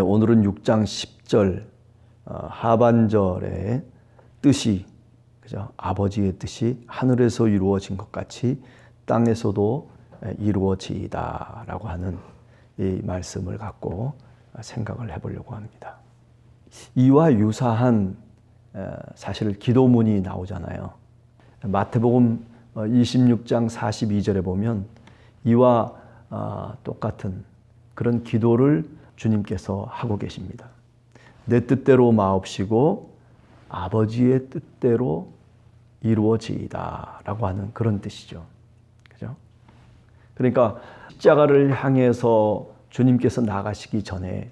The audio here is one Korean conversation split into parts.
오늘은 6장 10절 하반절의 뜻이, 그죠? 아버지의 뜻이 하늘에서 이루어진 것 같이 땅에서도 이루어지이다라고 하는 이 말씀을 갖고 생각을 해보려고 합니다. 이와 유사한 사실 기도문이 나오잖아요. 마태복음 26장 42절에 보면 이와 똑같은 그런 기도를 주님께서 하고 계십니다. 내 뜻대로 마옵시고 아버지의 뜻대로 이루어지이다 라고 하는 그런 뜻이죠. 그죠? 그러니까 십자가를 향해서 주님께서 나가시기 전에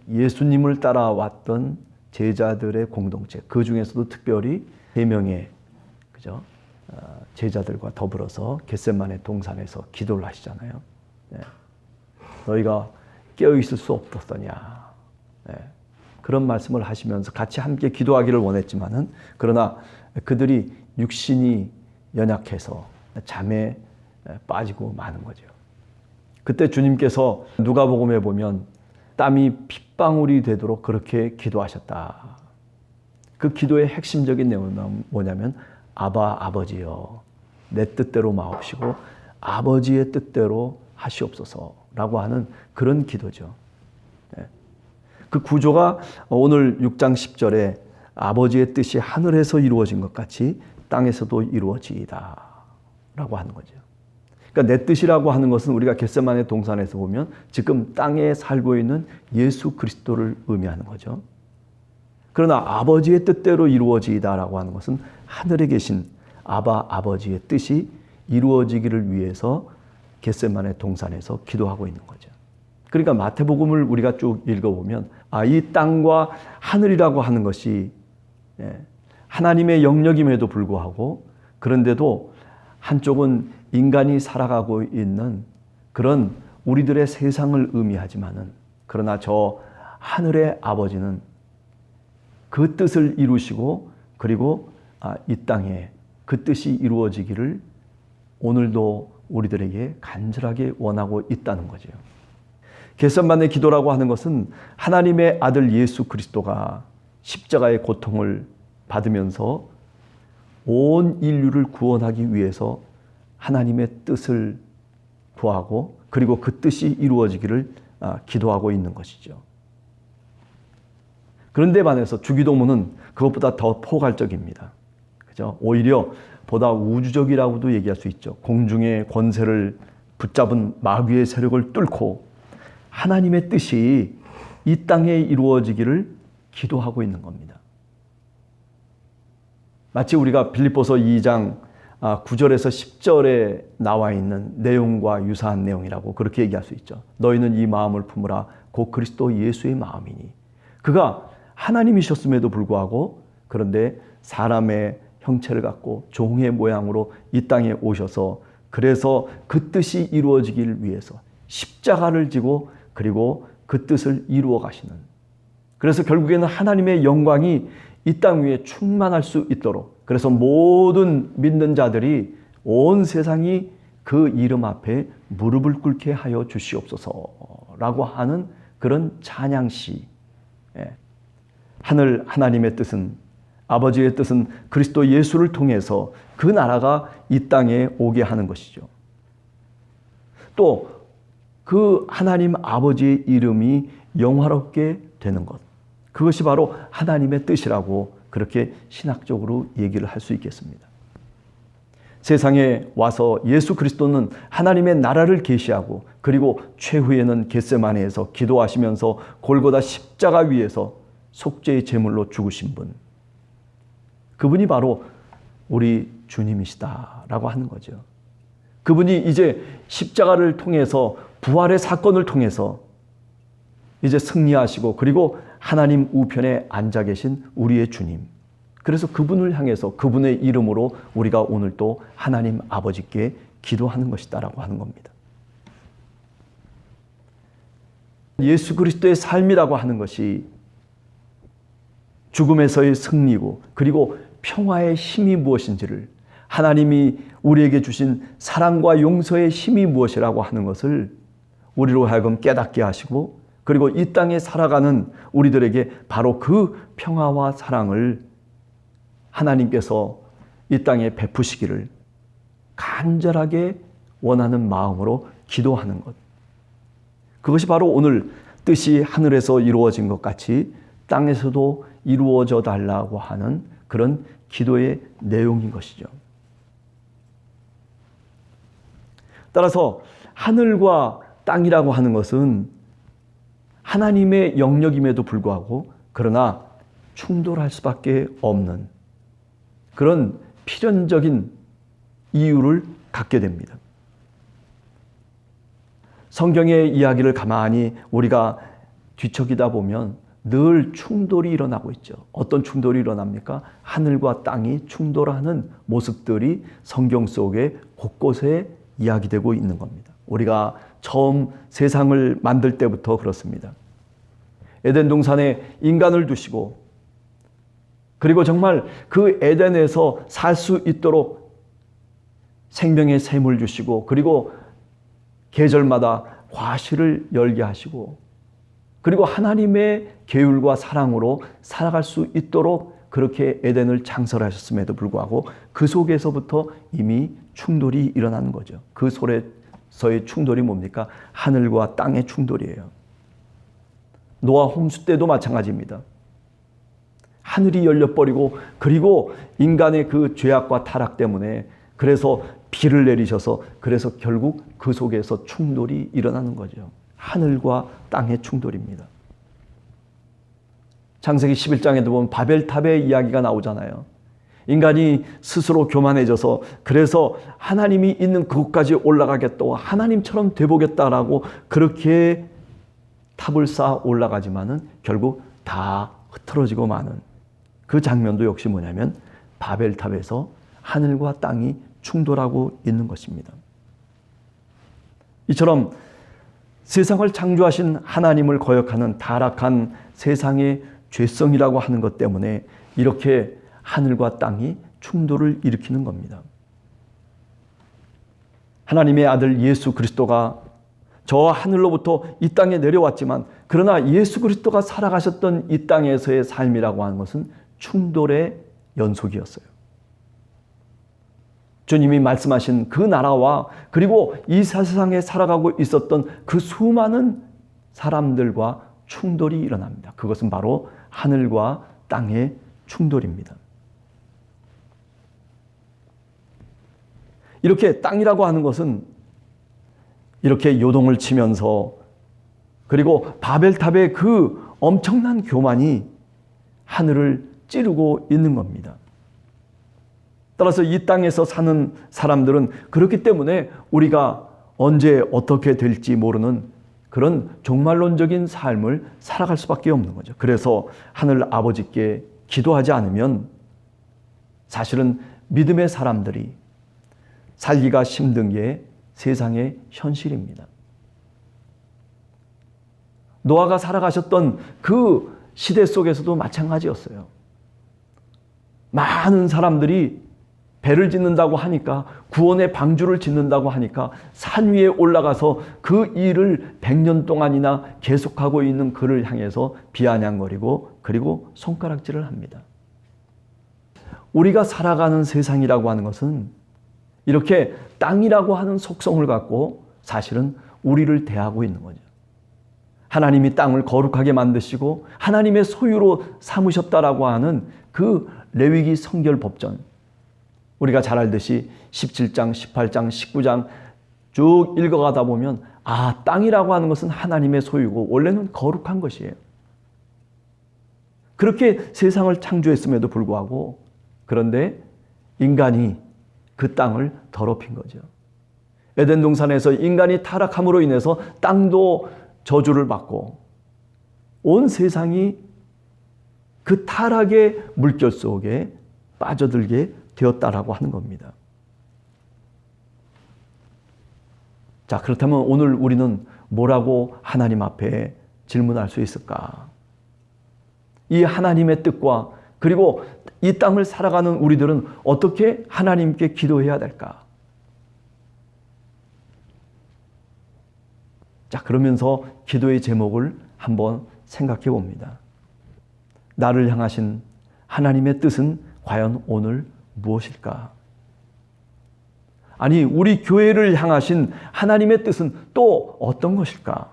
예수님을 따라왔던 제자들의 공동체, 그 중에서도 특별히 3명의 그죠? 제자들과 더불어서 겟세마네 동산에서 기도를 하시잖아요. 너희가 깨어있을 수 없었더냐. 그런 말씀을 하시면서 같이 함께 기도하기를 원했지만은, 그러나 그들이 육신이 연약해서 잠에 빠지고 마는 거죠. 그때 주님께서 누가복음에 보면 땀이 핏방울이 되도록 그렇게 기도하셨다. 그 기도의 핵심적인 내용은 뭐냐면 아버지여 내 뜻대로 마옵시고 아버지의 뜻대로 하시옵소서라고 하는 그런 기도죠. 그 구조가 오늘 6장 10절에 아버지의 뜻이 하늘에서 이루어진 것 같이 땅에서도 이루어지이다 라고 하는 거죠. 그러니까 내 뜻이라고 하는 것은 우리가 겟세마네 동산에서 보면 지금 땅에 살고 있는 예수 그리스도를 의미하는 거죠. 그러나 아버지의 뜻대로 이루어지이다 라고 하는 것은 하늘에 계신 아버지의 뜻이 이루어지기를 위해서 겟세마네 동산에서 기도하고 있는 거죠. 그러니까 마태복음을 우리가 쭉 읽어보면 이 땅과 하늘이라고 하는 것이 하나님의 영역임에도 불구하고, 그런데도 한쪽은 인간이 살아가고 있는 그런 우리들의 세상을 의미하지만은, 그러나 저 하늘의 아버지는 그 뜻을 이루시고, 그리고 이 땅에 그 뜻이 이루어지기를 오늘도 우리들에게 간절하게 원하고 있다는 거죠. 겟세마네 기도라고 하는 것은 하나님의 아들 예수 그리스도가 십자가의 고통을 받으면서 온 인류를 구원하기 위해서 하나님의 뜻을 구하고, 그리고 그 뜻이 이루어지기를 기도하고 있는 것이죠. 그런데 반해서 주기도문은 그것보다 더 포괄적입니다. 그죠? 오히려 보다 우주적이라고도 얘기할 수 있죠. 공중의 권세를 붙잡은 마귀의 세력을 뚫고 하나님의 뜻이 이 땅에 이루어지기를 기도하고 있는 겁니다. 마치 우리가 빌립보서 2장 9절에서 10절에 나와 있는 내용과 유사한 내용이라고 그렇게 얘기할 수 있죠. 너희는 이 마음을 품으라 곧 그리스도 예수의 마음이니. 그가 하나님이셨음에도 불구하고 그런데 사람의 형체를 갖고 종의 모양으로 이 땅에 오셔서, 그래서 그 뜻이 이루어지기를 위해서 십자가를 지고 그리고 그 뜻을 이루어 가시는, 그래서 결국에는 하나님의 영광이 이 땅 위에 충만할 수 있도록, 그래서 모든 믿는 자들이 온 세상이 그 이름 앞에 무릎을 꿇게 하여 주시옵소서라고 하는 그런 찬양시. 하나님의 뜻은, 아버지의 뜻은 그리스도 예수를 통해서 그 나라가 이 땅에 오게 하는 것이죠. 또 그 하나님 아버지의 이름이 영화롭게 되는 것, 그것이 바로 하나님의 뜻이라고 그렇게 신학적으로 얘기를 할 수 있겠습니다. 세상에 와서 예수 그리스도는 하나님의 나라를 계시하고, 그리고 최후에는 겟세마네에서 기도하시면서 골고다 십자가 위에서 속죄의 제물로 죽으신 분, 그분이 바로 우리 주님이시다라고 하는 거죠. 그분이 이제 십자가를 통해서, 부활의 사건을 통해서 이제 승리하시고, 그리고 하나님 우편에 앉아 계신 우리의 주님, 그래서 그분을 향해서 그분의 이름으로 우리가 오늘 또 하나님 아버지께 기도하는 것이다라고 하는 겁니다. 예수 그리스도의 삶이라고 하는 것이 죽음에서의 승리고, 그리고 평화의 힘이 무엇인지를, 하나님이 우리에게 주신 사랑과 용서의 힘이 무엇이라고 하는 것을 우리로 하여금 깨닫게 하시고, 그리고 이 땅에 살아가는 우리들에게 바로 그 평화와 사랑을 하나님께서 이 땅에 베푸시기를 간절하게 원하는 마음으로 기도하는 것. 그것이 바로 오늘 뜻이 하늘에서 이루어진 것 같이 땅에서도 이루어져 달라고 하는 그런 기도의 내용인 것이죠. 따라서 하늘과 땅이라고 하는 것은 하나님의 영역임에도 불구하고 그러나 충돌할 수밖에 없는 그런 필연적인 이유를 갖게 됩니다. 성경의 이야기를 가만히 우리가 뒤척이다 보면 늘 충돌이 일어나고 있죠. 어떤 충돌이 일어납니까? 하늘과 땅이 충돌하는 모습들이 성경 속에 곳곳에 이야기되고 있는 겁니다. 우리가 처음 세상을 만들 때부터 그렇습니다. 에덴 동산에 인간을 두시고 그리고 정말 그 에덴에서 살 수 있도록 생명의 샘을 주시고 그리고 계절마다 과실을 열게 하시고 그리고 하나님의 계율과 사랑으로 살아갈 수 있도록 그렇게 에덴을 창설하셨음에도 불구하고 그 속에서부터 이미 충돌이 일어나는 거죠. 그 속에서의 충돌이 뭡니까? 하늘과 땅의 충돌이에요. 노아 홍수 때도 마찬가지입니다. 하늘이 열려버리고 그리고 인간의 그 죄악과 타락 때문에 그래서 비를 내리셔서 그래서 결국 그 속에서 충돌이 일어나는 거죠. 하늘과 땅의 충돌입니다. 창세기 11장에도 보면 바벨탑의 이야기가 나오잖아요. 인간이 스스로 교만해져서 그래서 하나님이 있는 그곳까지 올라가겠다고 하나님처럼 돼보겠다라고 그렇게 탑을 쌓아 올라가지만은 결국 다 흐트러지고 마는 그 장면도 역시 뭐냐면 바벨탑에서 하늘과 땅이 충돌하고 있는 것입니다. 이처럼 세상을 창조하신 하나님을 거역하는 타락한 세상의 죄성이라고 하는 것 때문에 이렇게 하늘과 땅이 충돌을 일으키는 겁니다. 하나님의 아들 예수 그리스도가 저 하늘로부터 이 땅에 내려왔지만 그러나 예수 그리스도가 살아가셨던 이 땅에서의 삶이라고 하는 것은 충돌의 연속이었어요. 주님이 말씀하신 그 나라와 그리고 이 세상에 살아가고 있었던 그 수많은 사람들과 충돌이 일어납니다. 그것은 바로 하늘과 땅의 충돌입니다. 이렇게 땅이라고 하는 것은 이렇게 요동을 치면서 그리고 바벨탑의 그 엄청난 교만이 하늘을 찌르고 있는 겁니다. 따라서 이 땅에서 사는 사람들은 그렇기 때문에 우리가 언제 어떻게 될지 모르는 그런 종말론적인 삶을 살아갈 수밖에 없는 거죠. 그래서 하늘 아버지께 기도하지 않으면 사실은 믿음의 사람들이 살기가 힘든 게 세상의 현실입니다. 노아가 살아가셨던 그 시대 속에서도 마찬가지였어요. 많은 사람들이 배를 짓는다고 하니까 구원의 방주를 짓는다고 하니까 산 위에 올라가서 그 일을 100년 동안이나 계속하고 있는 그를 향해서 비아냥거리고 그리고 손가락질을 합니다. 우리가 살아가는 세상이라고 하는 것은 이렇게 땅이라고 하는 속성을 갖고 사실은 우리를 대하고 있는 거죠. 하나님이 땅을 거룩하게 만드시고 하나님의 소유로 삼으셨다라고 하는 그 레위기 성결법전, 우리가 잘 알듯이 17장, 18장, 19장 쭉 읽어가다 보면 땅이라고 하는 것은 하나님의 소유고 원래는 거룩한 것이에요. 그렇게 세상을 창조했음에도 불구하고 그런데 인간이 그 땅을 더럽힌 거죠. 에덴 동산에서 인간이 타락함으로 인해서 땅도 저주를 받고 온 세상이 그 타락의 물결 속에 빠져들게 되었다라고 하는 겁니다. 자, 그렇다면 오늘 우리는 뭐라고 하나님 앞에 질문할 수 있을까? 이 하나님의 뜻과 그리고 이 땅을 살아가는 우리들은 어떻게 하나님께 기도해야 될까? 자, 그러면서 기도의 제목을 한번 생각해 봅니다. 나를 향하신 하나님의 뜻은 과연 오늘 무엇일까? 아니, 우리 교회를 향하신 하나님의 뜻은 또 어떤 것일까?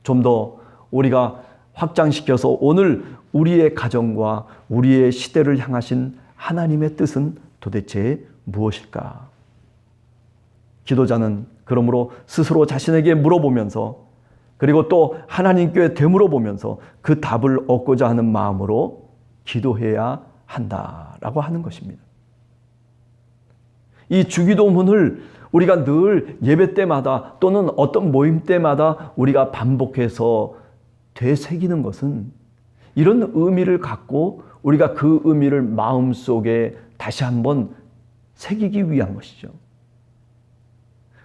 좀 더 우리가 확장시켜서 오늘 우리의 가정과 우리의 시대를 향하신 하나님의 뜻은 도대체 무엇일까? 기도자는 그러므로 스스로 자신에게 물어보면서 그리고 또 하나님께 되물어보면서 그 답을 얻고자 하는 마음으로 기도해야 한다라고 하는 것입니다. 이 주기도문을 우리가 늘 예배 때마다 또는 어떤 모임 때마다 우리가 반복해서 되새기는 것은 이런 의미를 갖고 우리가 그 의미를 마음속에 다시 한번 새기기 위한 것이죠.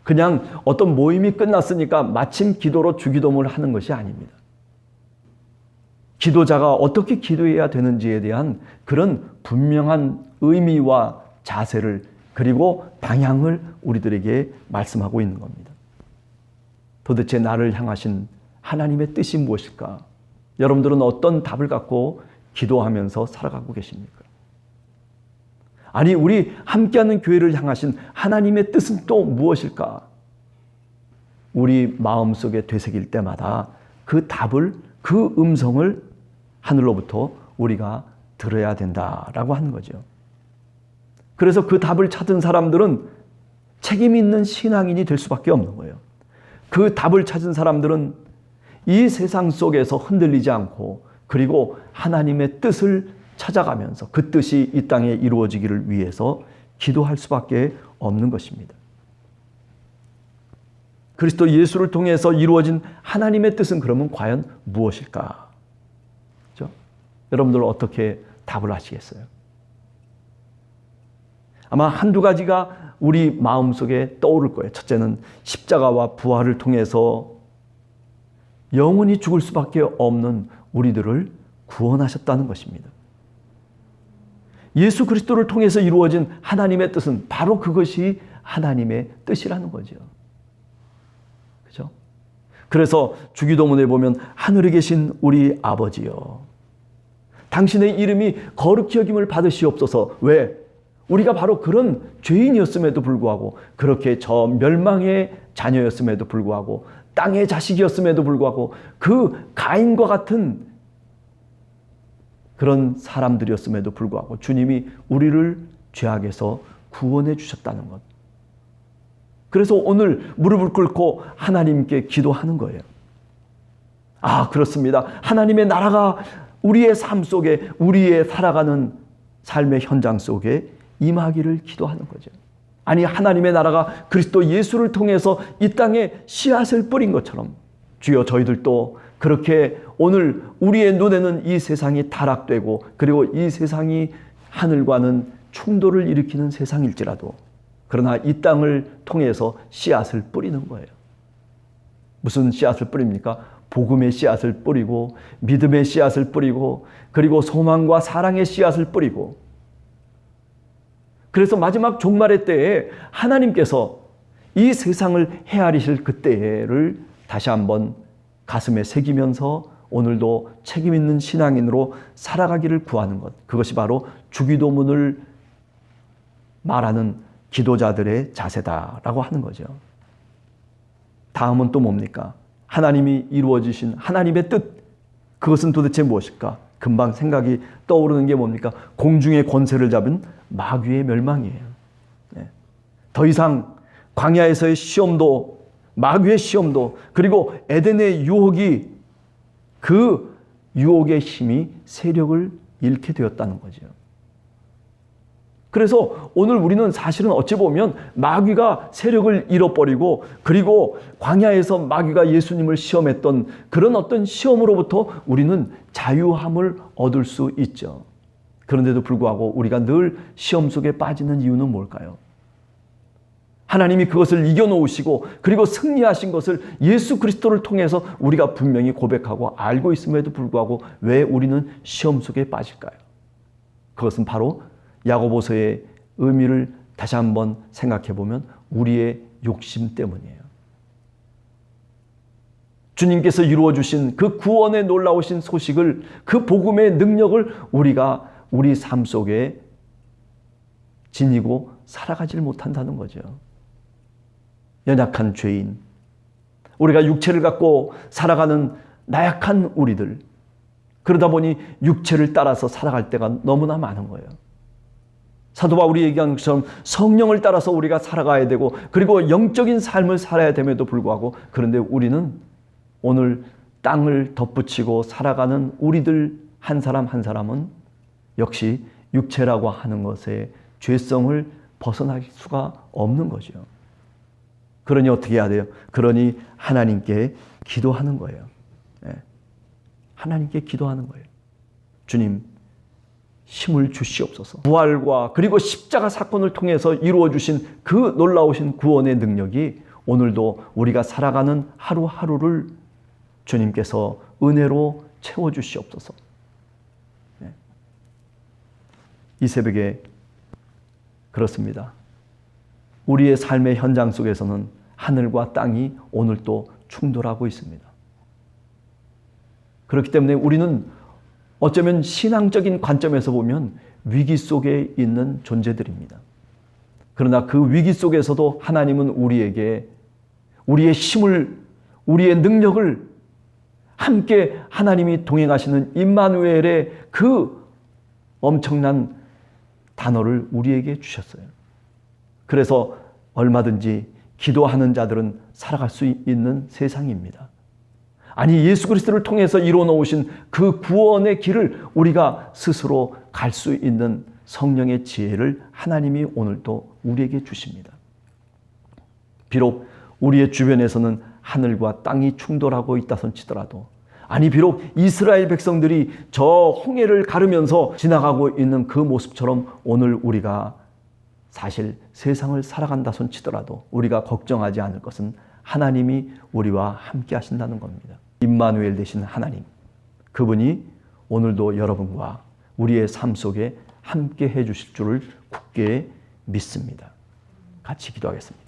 그냥 어떤 모임이 끝났으니까 마침 기도로 주기도문을 하는 것이 아닙니다. 기도자가 어떻게 기도해야 되는지에 대한 그런 분명한 의미와 자세를 그리고 방향을 우리들에게 말씀하고 있는 겁니다. 도대체 나를 향하신 하나님의 뜻이 무엇일까? 여러분들은 어떤 답을 갖고 기도하면서 살아가고 계십니까? 아니, 우리 함께하는 교회를 향하신 하나님의 뜻은 또 무엇일까? 우리 마음속에 되새길 때마다 그 답을, 그 음성을 하늘로부터 우리가 들어야 된다라고 하는 거죠. 그래서 그 답을 찾은 사람들은 책임 있는 신앙인이 될 수밖에 없는 거예요. 그 답을 찾은 사람들은 이 세상 속에서 흔들리지 않고 그리고 하나님의 뜻을 찾아가면서 그 뜻이 이 땅에 이루어지기를 위해서 기도할 수밖에 없는 것입니다. 그리스도 예수를 통해서 이루어진 하나님의 뜻은 그러면 과연 무엇일까? 그렇죠? 여러분들 어떻게 답을 하시겠어요? 아마 한두 가지가 우리 마음속에 떠오를 거예요. 첫째는 십자가와 부활을 통해서 영원히 죽을 수밖에 없는 우리들을 구원하셨다는 것입니다. 예수 그리스도를 통해서 이루어진 하나님의 뜻은 바로 그것이 하나님의 뜻이라는 거죠. 그렇죠? 그래서 주기도문에 보면 하늘에 계신 우리 아버지여, 당신의 이름이 거룩히 여김을 받으시옵소서. 왜? 우리가 바로 그런 죄인이었음에도 불구하고, 그렇게 저 멸망의 자녀였음에도 불구하고, 땅의 자식이었음에도 불구하고, 그 가인과 같은 그런 사람들이었음에도 불구하고 주님이 우리를 죄악에서 구원해 주셨다는 것. 그래서 오늘 무릎을 꿇고 하나님께 기도하는 거예요. 아, 그렇습니다. 하나님의 나라가 우리의 삶 속에, 우리의 살아가는 삶의 현장 속에 임하기를 기도하는 거죠. 아니, 하나님의 나라가 그리스도 예수를 통해서 이 땅에 씨앗을 뿌린 것처럼 주여, 저희들도 그렇게 오늘 우리의 눈에는 이 세상이 타락되고 그리고 이 세상이 하늘과는 충돌을 일으키는 세상일지라도, 그러나 이 땅을 통해서 씨앗을 뿌리는 거예요. 무슨 씨앗을 뿌립니까? 복음의 씨앗을 뿌리고 믿음의 씨앗을 뿌리고 그리고 소망과 사랑의 씨앗을 뿌리고, 그래서 마지막 종말의 때에 하나님께서 이 세상을 헤아리실 그때를 다시 한번 가슴에 새기면서 오늘도 책임 있는 신앙인으로 살아가기를 구하는 것, 그것이 바로 주기도문을 말하는 기도자들의 자세다라고 하는 거죠. 다음은 또 뭡니까? 하나님이 이루어지신 하나님의 뜻, 그것은 도대체 무엇일까? 금방 생각이 떠오르는 게 뭡니까? 공중의 권세를 잡은 마귀의 멸망이에요. 네. 더 이상 광야에서의 시험도, 마귀의 시험도, 그리고 에덴의 유혹이, 그 유혹의 힘이 세력을 잃게 되었다는 거죠. 그래서 오늘 우리는 사실은 어찌 보면 마귀가 세력을 잃어버리고 그리고 광야에서 마귀가 예수님을 시험했던 그런 어떤 시험으로부터 우리는 자유함을 얻을 수 있죠. 그런데도 불구하고 우리가 늘 시험 속에 빠지는 이유는 뭘까요? 하나님이 그것을 이겨놓으시고 그리고 승리하신 것을 예수 그리스도를 통해서 우리가 분명히 고백하고 알고 있음에도 불구하고 왜 우리는 시험 속에 빠질까요? 그것은 바로 야고보서의 의미를 다시 한번 생각해 보면 우리의 욕심 때문이에요. 주님께서 이루어 주신 그 구원의 놀라우신 소식을, 그 복음의 능력을 우리가 우리 삶 속에 지니고 살아가질 못한다는 거죠. 연약한 죄인, 우리가 육체를 갖고 살아가는 나약한 우리들, 그러다 보니 육체를 따라서 살아갈 때가 너무나 많은 거예요. 사도 바울이 얘기한 것처럼 성령을 따라서 우리가 살아가야 되고, 그리고 영적인 삶을 살아야 됨에도 불구하고, 그런데 우리는 오늘 땅을 덧붙이고 살아가는 우리들 한 사람 한 사람은 역시 육체라고 하는 것에 죄성을 벗어날 수가 없는 거죠. 그러니 어떻게 해야 돼요? 그러니 하나님께 기도하는 거예요. 하나님께 기도하는 거예요. 주님, 힘을 주시옵소서. 부활과 그리고 십자가 사건을 통해서 이루어 주신 그 놀라우신 구원의 능력이 오늘도 우리가 살아가는 하루하루를 주님께서 은혜로 채워 주시옵소서. 이 새벽에 그렇습니다. 우리의 삶의 현장 속에서는 하늘과 땅이 오늘도 충돌하고 있습니다. 그렇기 때문에 우리는 어쩌면 신앙적인 관점에서 보면 위기 속에 있는 존재들입니다. 그러나 그 위기 속에서도 하나님은 우리에게 우리의 힘을, 우리의 능력을 함께 하나님이 동행하시는 임마누엘의 그 엄청난 단어를 우리에게 주셨어요. 그래서 얼마든지 기도하는 자들은 살아갈 수 있는 세상입니다. 아니, 예수 그리스도를 통해서 이루어 놓으신 그 구원의 길을 우리가 스스로 갈 수 있는 성령의 지혜를 하나님이 오늘도 우리에게 주십니다. 비록 우리의 주변에서는 하늘과 땅이 충돌하고 있다 손치더라도, 아니 비록 이스라엘 백성들이 저 홍해를 가르면서 지나가고 있는 그 모습처럼 오늘 우리가 사실 세상을 살아간다 손치더라도 우리가 걱정하지 않을 것은 하나님이 우리와 함께 하신다는 겁니다. 임마누엘 되신 하나님, 그분이 오늘도 여러분과 우리의 삶 속에 함께 해 주실 줄을 굳게 믿습니다. 같이 기도하겠습니다.